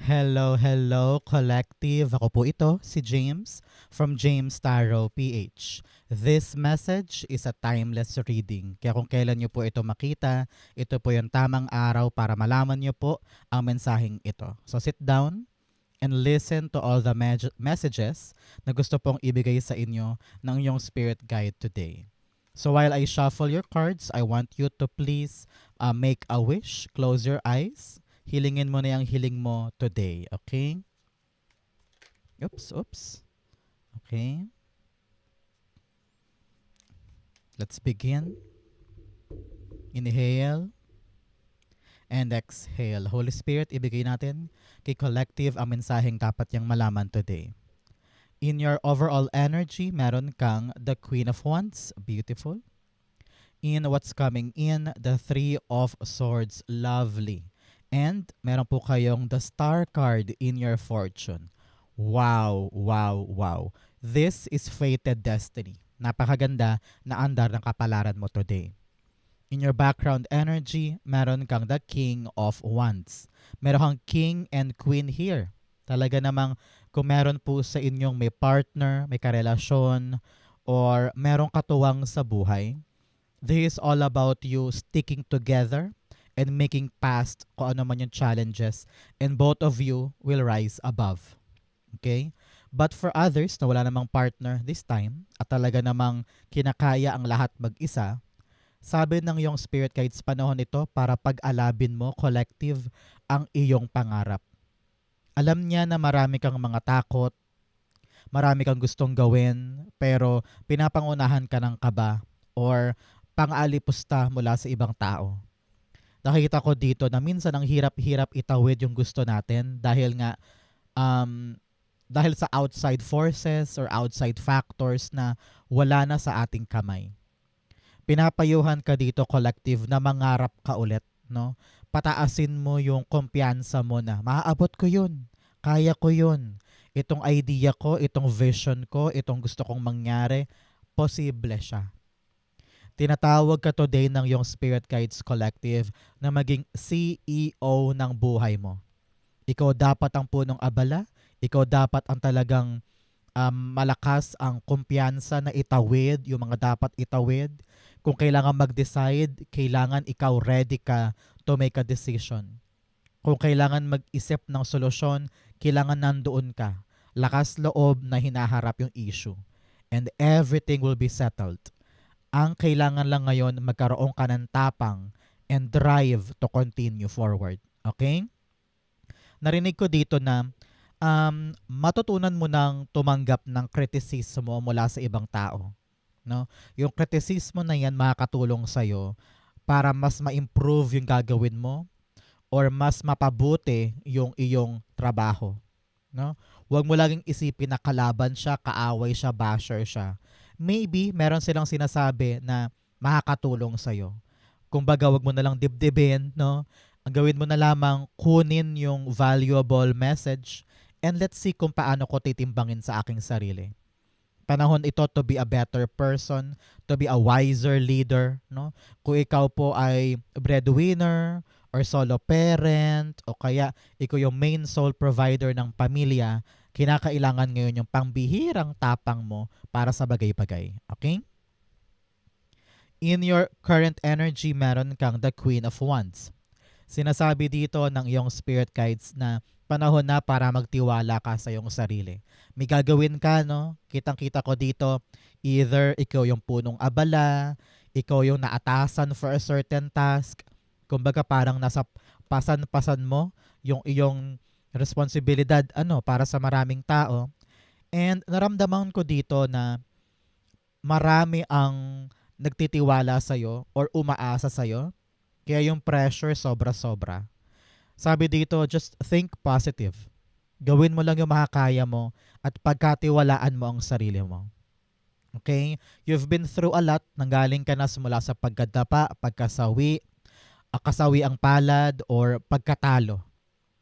Hello, hello, collective. Ako po ito, si James from James Tarot PH. This message is a timeless reading. Kaya kung kailan nyo po ito makita, ito po yung tamang araw para malaman nyo po ang mensaheng ito. So sit down and listen to all the messages na gusto pong ibigay sa inyo ng inyong spirit guide today. So while I shuffle your cards, I want you to please make a wish, close your eyes, hilingin mo na yung hiling mo today, okay? Oops. Okay, let's begin. Inhale and exhale. Holy Spirit, ibigay natin kay collective ang mensaheng dapat niyang malaman today. In your overall energy, meron kang the Queen of Wands, beautiful. In what's coming in, the Three of Swords, lovely. And meron po kayong the Star card in your fortune. Wow, wow, wow. This is fated destiny. Napakaganda na andar ng kapalaran mo today. In your background energy, meron kang the King of Wands. Meron kang King and Queen here. Talaga namang kung meron po sa inyong may partner, may karelasyon, or merong katuwang sa buhay, this is all about you sticking together and making past kung ano man yung challenges, and both of you will rise above. Okay? But for others na wala namang partner this time at talaga namang kinakaya ang lahat mag-isa, sabi ng iyong spirit guides panahon ito para pag-alabin mo, collective, ang iyong pangarap. Alam niya na marami kang mga takot, marami kang gustong gawin, pero pinapangunahan ka ng kaba or pang-alipusta mula sa ibang tao. Nakikita ko dito na minsan ang hirap-hirap itawid yung gusto natin dahil nga um, dahil sa outside forces or outside factors na wala na sa ating kamay. Pinapayuhan ka dito, collective, na mangarap ka ulit, no? Pataasin mo yung kumpiyansa mo na maaabot ko yun, kaya ko yun. Itong idea ko, itong vision ko, itong gusto kong mangyari, posible siya. Tinatawag ka today ng yung Spirit Guides Collective na maging CEO ng buhay mo. Ikaw dapat ang punong abala, ikaw dapat ang talagang malakas ang kumpiyansa na itawid yung mga dapat itawid. Kung kailangan mag-decide, kailangan ikaw ready ka to make a decision. Kung kailangan mag-isip ng solusyon, kailangan nandoon ka. Lakas loob na hinaharap yung issue. And everything will be settled. Ang kailangan lang ngayon, magkaroon ka ng tapang and drive to continue forward. Okay? Narinig ko dito na matutunan mo nang tumanggap ng kritisismo mula sa ibang tao. No? Yung kritisismo na yan makakatulong sa'yo para mas ma-improve yung gagawin mo or mas mapabuti yung iyong trabaho. No? Huwag mo laging isipin na kalaban siya, kaaway siya, basher siya. Maybe meron silang sinasabi na makakatulong sa'yo. Kumbaga, wag mo na lang dibdibin, no? Ang gawin mo na lamang, kunin yung valuable message and let's see kung paano ko titimbangin sa aking sarili. Panahon ito to be a better person, to be a wiser leader, no? Kung ikaw po ay breadwinner or solo parent o kaya ikaw yung main sole provider ng pamilya, kinakailangan ngayon yung pangbihirang tapang mo para sa bagay-bagay. Okay? In your current energy, meron kang the Queen of Wands. Sinasabi dito ng iyong spirit guides na panahon na para magtiwala ka sa iyong sarili. May gagawin ka, no? Kitang-kita ko dito, either ikaw yung punong abala, ikaw yung naatasan for a certain task. Kumbaga parang nasa pasan-pasan mo yung iyong responsibilidad para sa maraming tao. And naramdaman ko dito na marami ang nagtitiwala sa'yo or umaasa sa'yo. Kaya yung pressure sobra-sobra. Sabi dito, just think positive. Gawin mo lang yung makakaya mo at pagkatiwalaan mo ang sarili mo. Okay? You've been through a lot. Nanggaling ka na simula sa pagkadapa, pagkasawi, kasawi ang palad, or pagkatalo.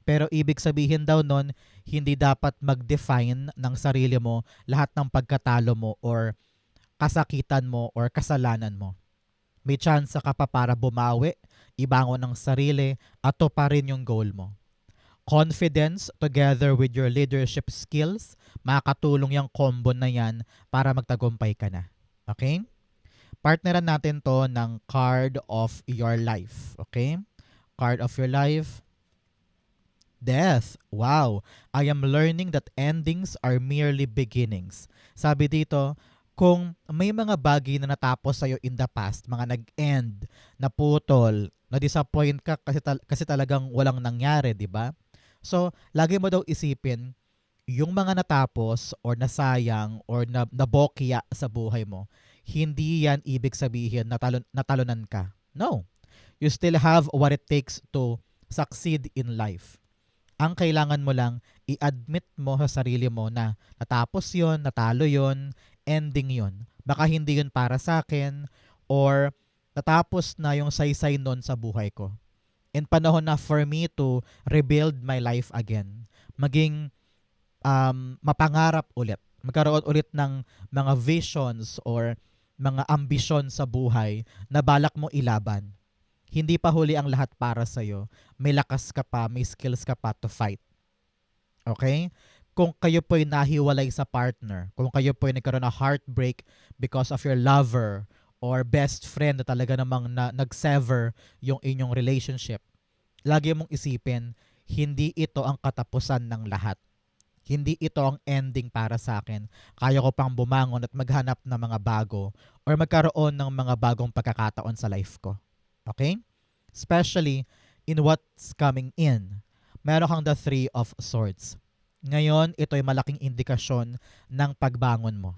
Pero ibig sabihin daw nun, hindi dapat mag-define ng sarili mo lahat ng pagkatalo mo or kasakitan mo or kasalanan mo. May chance ka pa para bumawi, ibangon ang sarili, at to pa rin yung goal mo. confidence together with your leadership skills, makakatulong yung combo na yan para magtagumpay ka na. Okay? Partneran natin to ng card of your life. Okay? Card of your life. Death. Wow. I am learning that endings are merely beginnings. Sabi dito, kung may mga bagay na natapos sa'yo in the past, mga nag-end, naputol, na-disappoint ka kasi talagang walang nangyari, di ba? So, lagi mo daw isipin, yung mga natapos or nasayang or nabokya sa buhay mo, hindi yan ibig sabihin natalunan ka. No. You still have what it takes to succeed in life. Ang kailangan mo lang, i-admit mo sa sarili mo na natapos yon, natalo yon, ending yon. Baka hindi yon para sa akin or natapos na yung saysay nun sa buhay ko. And panahon na for me to rebuild my life again. Maging mapangarap ulit. Magkaroon ulit ng mga visions or mga ambisyon sa buhay na balak mo ilaban. Hindi pa huli ang lahat para sa'yo. May lakas ka pa, may skills ka pa to fight. Okay? Kung kayo po'y nahiwalay sa partner, kung kayo po'y nagkaroon ng heartbreak because of your lover or best friend na talaga namang nag-sever yung inyong relationship, lagi mong isipin, hindi ito ang katapusan ng lahat. Hindi ito ang ending para sa akin. Kaya ko pang bumangon at maghanap ng mga bago or magkaroon ng mga bagong pagkakataon sa life ko. Okay? Especially in what's coming in. Meron kang the Three of Swords. Ngayon, ito ay malaking indikasyon ng pagbangon mo.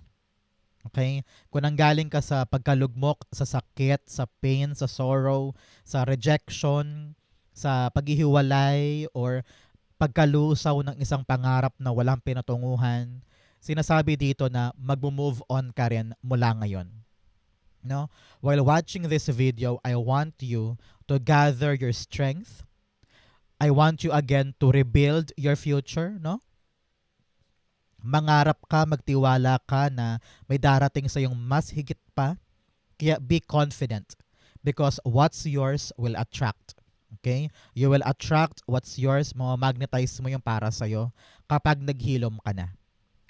Okay? Kung nanggaling ka sa pagkalugmok, sa sakit, sa pain, sa sorrow, sa rejection, sa paghihiwalay, or pagkalusaw ng isang pangarap na walang pinatunguhan, sinasabi dito na mag-move on ka rin mula ngayon. No? While watching this video, I want you to gather your strength. I want you again to rebuild your future, no? Mangarap ka, magtiwala ka na may darating sa yung mas higit pa. Kaya be confident because what's yours will attract. Okay? You will attract what's yours, magnetize mo yung para sa'yo kapag naghilom ka na.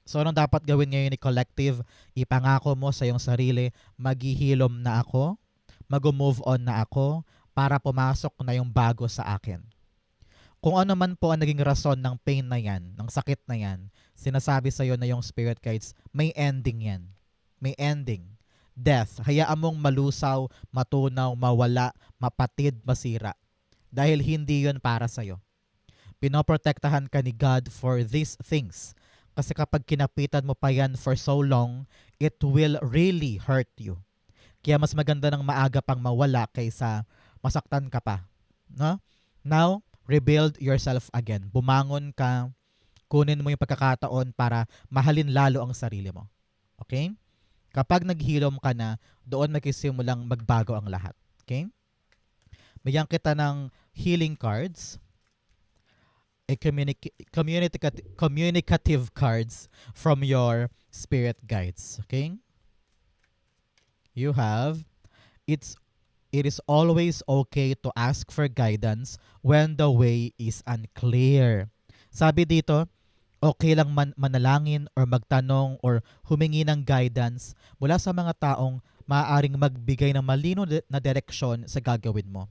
So, anong dapat gawin ngayon ni Collective? Ipangako mo sa iyong sarili, maghihilom na ako, mag-move on na ako, para pumasok na yung bago sa akin. Kung ano man po ang naging rason ng pain na yan, ng sakit na yan, sinasabi sa iyo na yung spirit guides, may ending yan. May ending. Death. Hayaan mong malusaw, matunaw, mawala, mapatid, masira. Dahil hindi yun para sa iyo. Pinoprotektahan ka ni God for these things. Kasi kapag kinapitan mo pa yan for so long, it will really hurt you. Kaya mas maganda ng maaga pang mawala kaysa masaktan ka pa. No? Now, rebuild yourself again. Bumangon ka, kunin mo yung pagkakataon para mahalin lalo ang sarili mo. Okay? Kapag naghilom ka na, doon magkisimulang magbago ang lahat. Okay? Bigyan kita ng healing cards. Communicative cards from your spirit guides. Okay? You have, it is always okay to ask for guidance when the way is unclear. Sabi dito, okay lang manalangin or magtanong or humingi ng guidance mula sa mga taong maaaring magbigay ng malino na direksyon sa gagawin mo.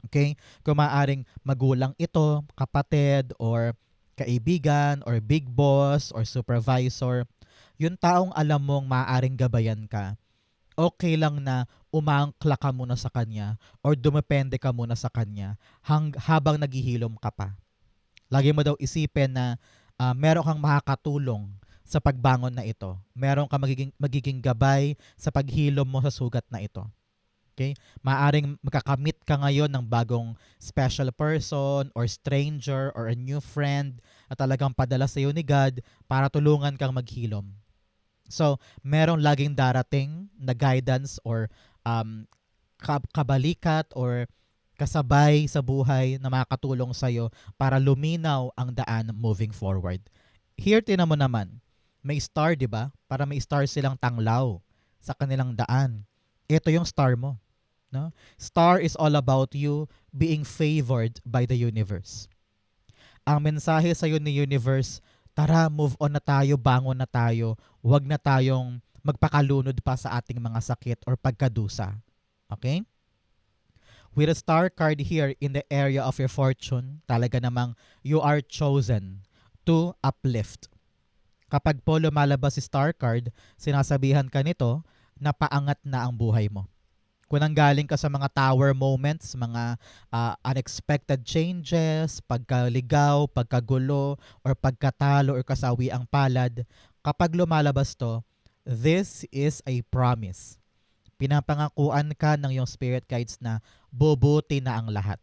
Okay? Kung maaaring magulang ito, kapatid, or kaibigan, or big boss, or supervisor, yung taong alam mong maaaring gabayan ka, okay lang na umangkla ka muna sa kanya or dumepende ka muna sa kanya habang naghihilom ka pa. Lagi mo daw isipin na meron kang makakatulong sa pagbangon na ito. Meron kang magiging gabay sa paghilom mo sa sugat na ito. Okay? Maaring makakamit ka ngayon ng bagong special person or stranger or a new friend at talagang padala sa iyo ni God para tulungan kang maghilom. So, merong laging darating na guidance or kabalikat or kasabay sa buhay na makakatulong sa'yo para luminaw ang daan moving forward. Here, tinan mo naman, may star, di ba? Para may star silang tanglaw sa kanilang daan. Ito yung star mo. No? Star is all about you being favored by the universe. Ang mensahe sa iyo ni universe, tara, move on na tayo, bangon na tayo. Huwag na tayong magpakalunod pa sa ating mga sakit or pagkadusa. Okay? With a star card here in the area of your fortune, talaga namang you are chosen to uplift. Kapag po lumalabas si star card, sinasabihan ka nito na paangat na ang buhay mo. Kung nanggaling ka sa mga tower moments, mga unexpected changes, pagkaligaw, pagkagulo, or pagkatalo or kasawi ang palad, kapag lumalabas to, this is a promise. Pinapangakuan ka ng iyong spirit guides na bubuti na ang lahat.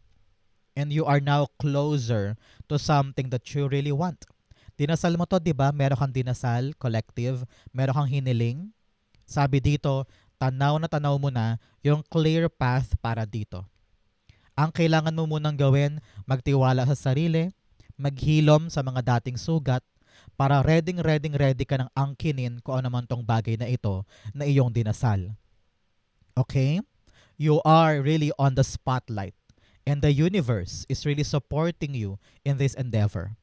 And you are now closer to something that you really want. Dinasal mo to, di ba? Meron kang dinasal, collective. Meron kang hiniling. Sabi dito, tanaw na tanaw mo na yung clear path para dito. Ang kailangan mo munang gawin, magtiwala sa sarili, maghilom sa mga dating sugat, para ready ka ng angkinin kung ano man tong bagay na ito na iyong dinasal. Okay? You are really on the spotlight. And the universe is really supporting you in this endeavor.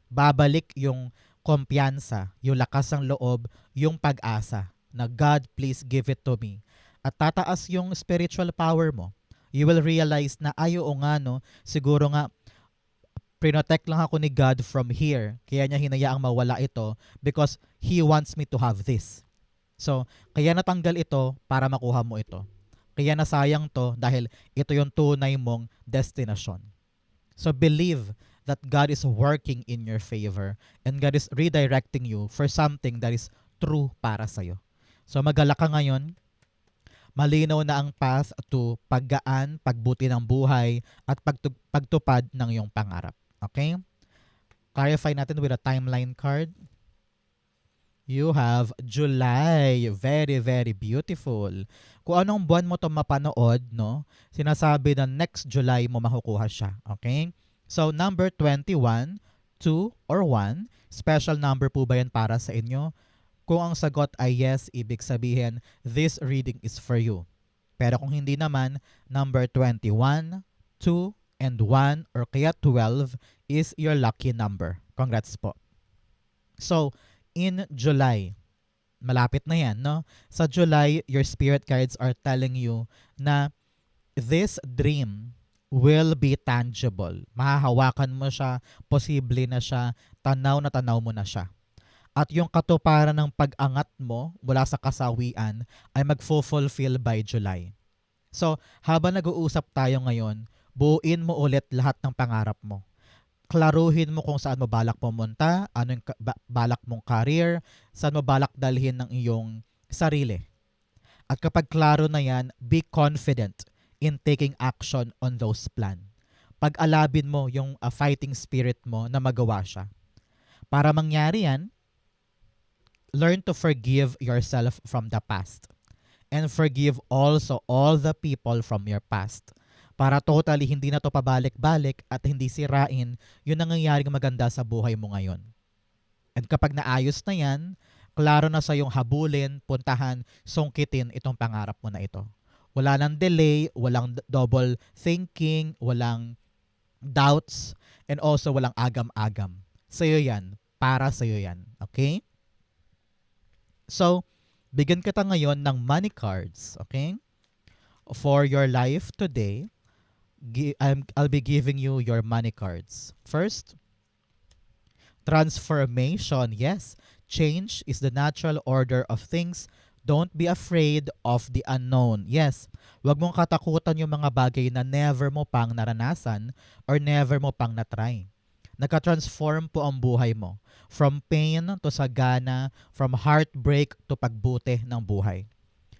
Babalik yung kumpiyansa, yung lakas ng loob, yung pag-asa na God, please give it to me. At tataas yung spiritual power mo. You will realize na ayo nga no, siguro nga protect lang ako ni God from here. Kaya niya hinayaang mawala ito because He wants me to have this. So, kaya natanggal ito para makuha mo ito. Kaya nasayang to dahil ito yung tunay mong destination. So, believe that God is working in your favor and God is redirecting you for something that is true para sa'yo. So magalak ka ngayon, malinaw na ang path to paggaan, pagbuti ng buhay, at pagtupad ng iyong pangarap. Okay? Clarify natin with a timeline card. You have July. Very, very beautiful. Kung anong buwan mo to mapanood, no? Sinasabi na next July mo makukuha siya. Okay? So, number 21, 2, or 1, special number po ba yan para sa inyo? Kung ang sagot ay yes, ibig sabihin, this reading is for you. Pero kung hindi naman, number 21, 2, and 1, or kaya 12 is your lucky number. Congrats po. So, in July, malapit na yan, no? Sa July, your spirit guides are telling you na this dream will be tangible. Mahahawakan mo siya, posible na siya, tanaw na tanaw mo na siya. At yung katuparan ng pag-angat mo mula sa kasawian ay magfulfill by July. So, habang nag-uusap tayo ngayon, buuin mo ulit lahat ng pangarap mo. Klaruhin mo kung saan mo balak pumunta, ano yung balak mong career, saan mo balak dalhin ng iyong sarili. At kapag klaro na yan, be confident in taking action on those plan. Pag-alabin mo yung fighting spirit mo na magawa siya. Para mangyari yan, learn to forgive yourself from the past. And forgive also all the people from your past. Para totally hindi na to pabalik-balik at hindi sirain yung nangyayaring maganda sa buhay mo ngayon. And kapag naayos na yan, klaro na sa yung habulin, puntahan, sungkitin itong pangarap mo na ito. Wala nang delay, walang double thinking, walang doubts, and also walang agam-agam. Sa'yo yan. Para sa'yo yan. Okay? So, bigyan kita ngayon ng money cards. Okay? For your life today, I'll be giving you your money cards. First, transformation. Yes, change is the natural order of things. Don't be afraid of the unknown. Yes, wag mong katakutan yung mga bagay na never mo pang naranasan or never mo pang natry. Nagka-transform po ang buhay mo. From pain to sagana, from heartbreak to pagbuti ng buhay.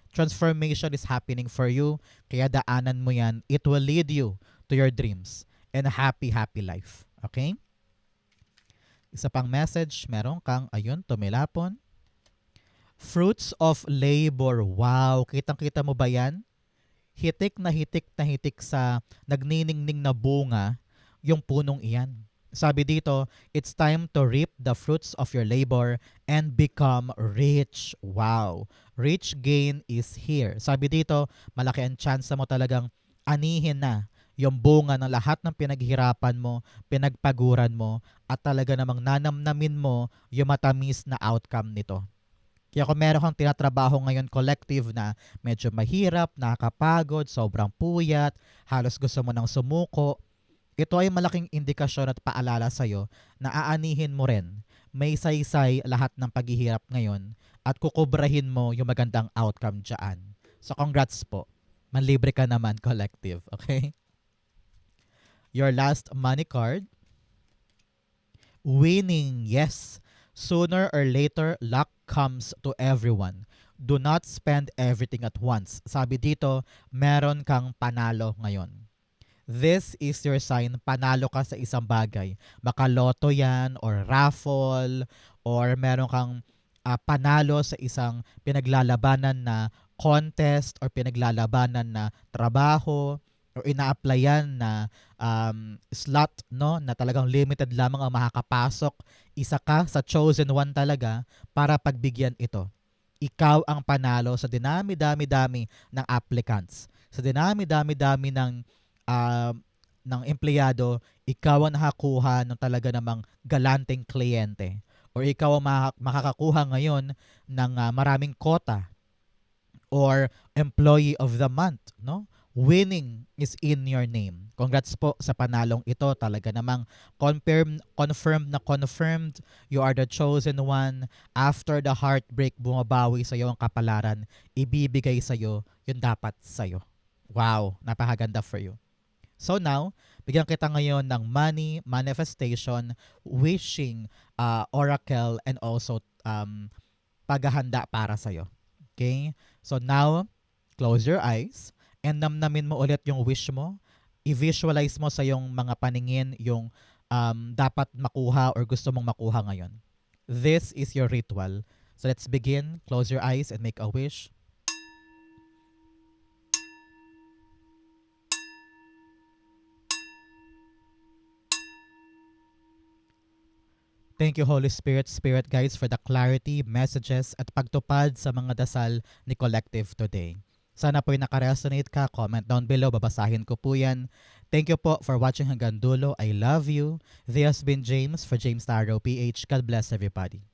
Transformation is happening for you, kaya daanan mo yan. It will lead you to your dreams and a happy, happy life. Okay? Isa pang message, meron kang, ayun, tumilapon. Fruits of labor. Wow, kitang-kita mo ba yan? Hitik na hitik sa nagniningning na bunga yung punong iyan. Sabi dito, it's time to reap the fruits of your labor and become rich. Wow, rich gain is here. Sabi dito, malaki ang chance mo talagang anihin na yung bunga ng lahat ng pinaghirapan mo, pinagpaguran mo, at talaga namang nanamnamin mo yung matamis na outcome nito. Kaya kung meron kang tinatrabaho ngayon collective na medyo mahirap, nakakapagod, sobrang puyat, halos gusto mo nang sumuko, ito ay malaking indikasyon at paalala sa'yo na aanihin mo rin. May saysay lahat ng paghihirap ngayon at kukubrahin mo yung magandang outcome dyan. So congrats po. Manlibre ka naman collective, okay? Your last money card, winning, yes. Sooner or later, luck comes to everyone. Do not spend everything at once. Sabi dito, meron kang panalo ngayon. This is your sign, panalo ka sa isang bagay. Baka loto yan, or raffle, or meron kang panalo sa isang pinaglalabanan na contest, or pinaglalabanan na trabaho, or ina-applyan na slot, no, na talagang limited lamang ang makakapasok. Isa ka sa chosen one talaga para pagbigyan ito. Ikaw ang panalo sa dinami-dami-dami ng applicants. Sa dinami-dami-dami um, ng empleyado, ikaw ang nakakuha ng talaga namang galanteng kliyente. Or ikaw ang makakakuha ngayon ng maraming kota or employee of the month, no? Winning is in your name. Congrats po sa panalong ito. Talaga namang confirmed. You are the chosen one. After the heartbreak, bumabawi sa iyo ang kapalaran. Ibibigay sa iyo yung dapat sa iyo. Wow, napakaganda for you. So now, bigyan kita ngayon ng money, manifestation, wishing, oracle, and also paghahanda para sa iyo. Okay? So now, close your eyes and namnamin mo ulit yung wish mo. I-visualize mo sa yung mga paningin yung dapat makuha or gusto mong makuha ngayon. This is your ritual. So let's begin. Close your eyes and make a wish. Thank you, Holy Spirit, Spirit Guides, for the clarity, messages, at pagtupad sa mga dasal ni Collective today. Sana po'y nakaresonate ka. Comment down below. Babasahin ko po yan. Thank you po for watching hanggang dulo. I love you. This has been James for James Taro PH. God bless everybody.